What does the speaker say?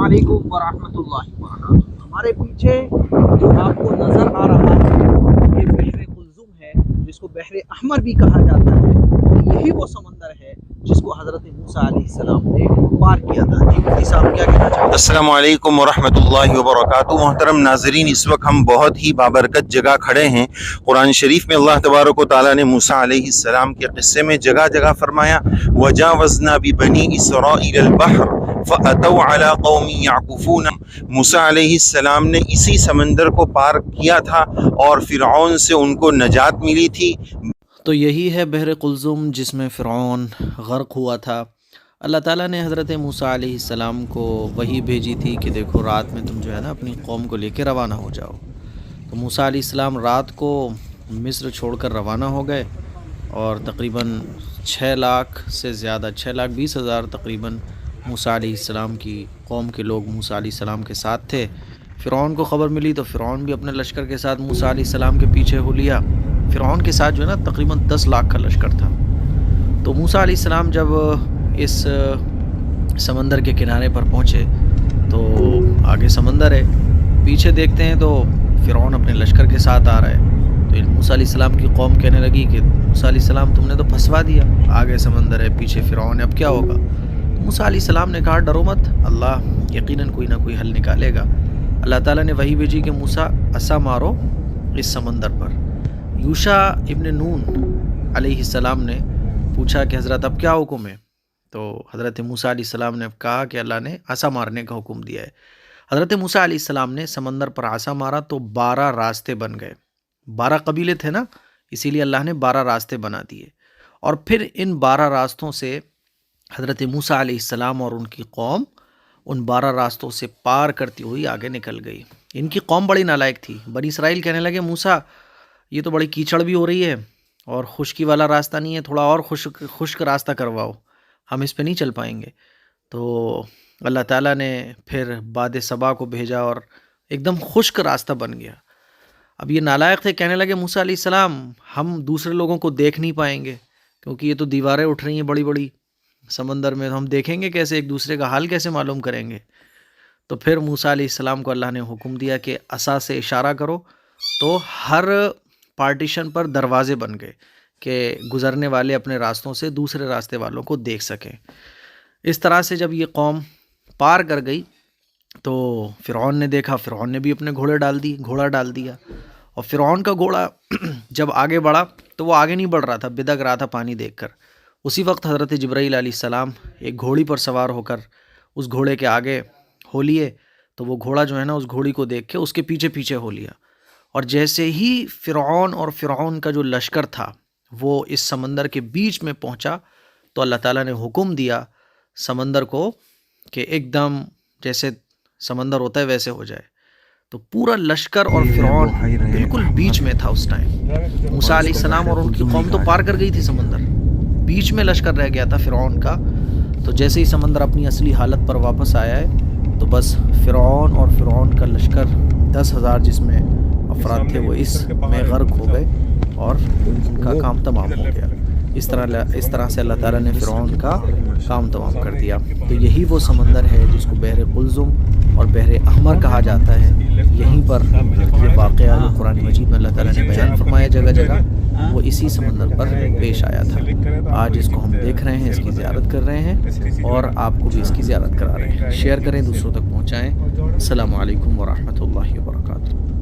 علیکم ورحمۃ اللہ وبرکاتہ۔ ہمارے پیچھے جو آپ کو نظر آ رہا ہے یہ بحر قلزم ہے، جس کو بحر احمر بھی کہا جاتا ہے، اور یہی وہ سمندر ہے جس کو حضرت موسیٰ علیہ السلام نے پار کیا تھا۔ جی مفتی صاحب کیا کہنا چاہتے ہیں؟ السلام علیکم ورحمۃ اللہ وبرکاتہ۔ محترم ناظرین، اس وقت ہم بہت ہی بابرکت جگہ کھڑے ہیں۔ قرآن شریف میں اللہ تبارک و تعالیٰ نے موسیٰ علیہ السلام کے قصے میں جگہ جگہ فرمایا وَجَاوَزْنَا بِبَنِي إِسْرَائِيلَ الْبَحْرَ فَأَتَوْا عَلَىٰ قَوْمٍ يَعْكُفُونَ۔ موسیٰ علیہ السلام نے اسی سمندر کو پار کیا تھا اور فرعون سے ان کو نجات ملی تھی۔ تو یہی ہے بحر قلزم جس میں فرعون غرق ہوا تھا۔ اللہ تعالیٰ نے حضرت موسیٰ علیہ السلام کو وحی بھیجی تھی کہ دیکھو رات میں تم جو ہے نا اپنی قوم کو لے کے روانہ ہو جاؤ۔ تو موسیٰ علیہ السلام رات کو مصر چھوڑ کر روانہ ہو گئے، اور تقریباً 6 لاکھ سے زیادہ 6,20,000 تقریباً موسیٰ علیہ السلام کی قوم کے لوگ موسیٰ علیہ السلام کے ساتھ تھے۔ فرعون کو خبر ملی تو فرعون بھی اپنے لشکر کے ساتھ موسیٰ علیہ السلام کے پیچھے ہو لیا۔ فرعون کے ساتھ جو ہے نا تقریباً 10 لاکھ کا لشکر تھا۔ تو موسیٰ علیہ السلام جب اس سمندر کے کنارے پر پہنچے تو آگے سمندر ہے، پیچھے دیکھتے ہیں تو فرعون اپنے لشکر کے ساتھ آ رہا ہے۔ تو موسیٰ علیہ السلام کی قوم کہنے لگی کہ موسیٰ علیہ السلام تم نے تو پھنسوا دیا، آگے سمندر ہے پیچھے فرعون ہے، اب کیا ہوگا؟ تو موسیٰ علیہ السلام نے کہا ڈرو مت، اللہ یقیناً کوئی نہ کوئی حل نکالے گا۔ اللہ تعالیٰ نے وحی بھیجی کہ موسیٰ عصا مارو اس سمندر پر۔ یوشع ابن نون علیہ السلام نے پوچھا کہ حضرت اب کیا حکم ہے؟ تو حضرت موسیٰ علیہ السلام نے کہا کہ اللہ نے عصا مارنے کا حکم دیا ہے۔ حضرت موسیٰ علیہ السلام نے سمندر پر عصا مارا تو 12 راستے بن گئے۔ 12 قبیلے تھے نا، اسی لیے اللہ نے 12 راستے بنا دیے، اور پھر ان 12 راستوں سے حضرت موسیٰ علیہ السلام اور ان کی قوم ان 12 راستوں سے پار کرتی ہوئی آگے نکل گئی۔ ان کی قوم بڑی نالائق تھی۔ بنی اسرائیل کہنے لگے موسیٰ یہ تو بڑی کیچڑ بھی ہو رہی ہے اور خشکی والا راستہ نہیں ہے، تھوڑا اور خشک راستہ کرواؤ، ہم اس پہ نہیں چل پائیں گے۔ تو اللہ تعالیٰ نے پھر باد صبا کو بھیجا اور ایک دم خشک راستہ بن گیا۔ اب یہ نالائق تھے، کہنے لگے موسیٰ علیہ السلام ہم دوسرے لوگوں کو دیکھ نہیں پائیں گے کیونکہ یہ تو دیواریں اٹھ رہی ہیں بڑی بڑی سمندر میں، ہم دیکھیں گے کیسے، ایک دوسرے کا حال کیسے معلوم کریں گے؟ تو پھر موسیٰ علیہ السلام کو اللہ نے حکم دیا کہ عصا سے اشارہ کرو، تو ہر پارٹیشن پر دروازے بن گئے کہ گزرنے والے اپنے راستوں سے دوسرے راستے والوں کو دیکھ سکیں۔ اس طرح سے جب یہ قوم پار کر گئی تو فرعون نے دیکھا، فرعون نے بھی اپنے گھوڑا ڈال دیا، اور فرعون کا گھوڑا جب آگے بڑھا تو وہ آگے نہیں بڑھ رہا تھا، بدک رہا تھا پانی دیکھ کر۔ اسی وقت حضرت جبرائیل علیہ السلام ایک گھوڑی پر سوار ہو کر اس گھوڑے کے آگے ہو لیے، تو وہ گھوڑا جو ہے نا اس گھوڑی کو دیکھ کے اس کے پیچھے پیچھے ہو لیا، اور جیسے ہی فرعون اور فرعون کا جو لشکر تھا وہ اس سمندر کے بیچ میں پہنچا تو اللہ تعالیٰ نے حکم دیا سمندر کو کہ ایک دم جیسے سمندر ہوتا ہے ویسے ہو جائے۔ تو پورا لشکر اور فرعون بالکل بیچ میں تھا اس ٹائم۔ موسیٰ علیہ السلام اور ان کی قوم تو پار کر گئی تھی سمندر، بیچ میں لشکر رہ گیا تھا فرعون کا۔ تو جیسے ہی سمندر اپنی اصلی حالت پر واپس آیا ہے تو بس فرعون اور فرعون کا لشکر 10,000 جس میں افراد تھے وہ اس میں غرق ہو گئے اور ان کا کام تمام ہو گیا۔ اس طرح سے اللہ تعالیٰ نے فرعون کا کام تمام کر دیا۔ تو یہی وہ سمندر ہے جس کو بحر قلزم اور بحر احمر کہا جاتا ہے۔ یہیں پر یہ واقعہ جو قرآن مجید میں اللہ تعالیٰ نے بیان فرمایا جگہ جگہ، وہ اسی سمندر پر پیش آیا تھا۔ آج اس کو ہم دیکھ رہے ہیں، اس کی زیارت کر رہے ہیں، اور آپ کو بھی اس کی زیارت کرا رہے ہیں۔ شیئر کریں، دوسروں تک پہنچائیں۔ السلام علیکم ورحمۃ اللہ وبرکاتہ۔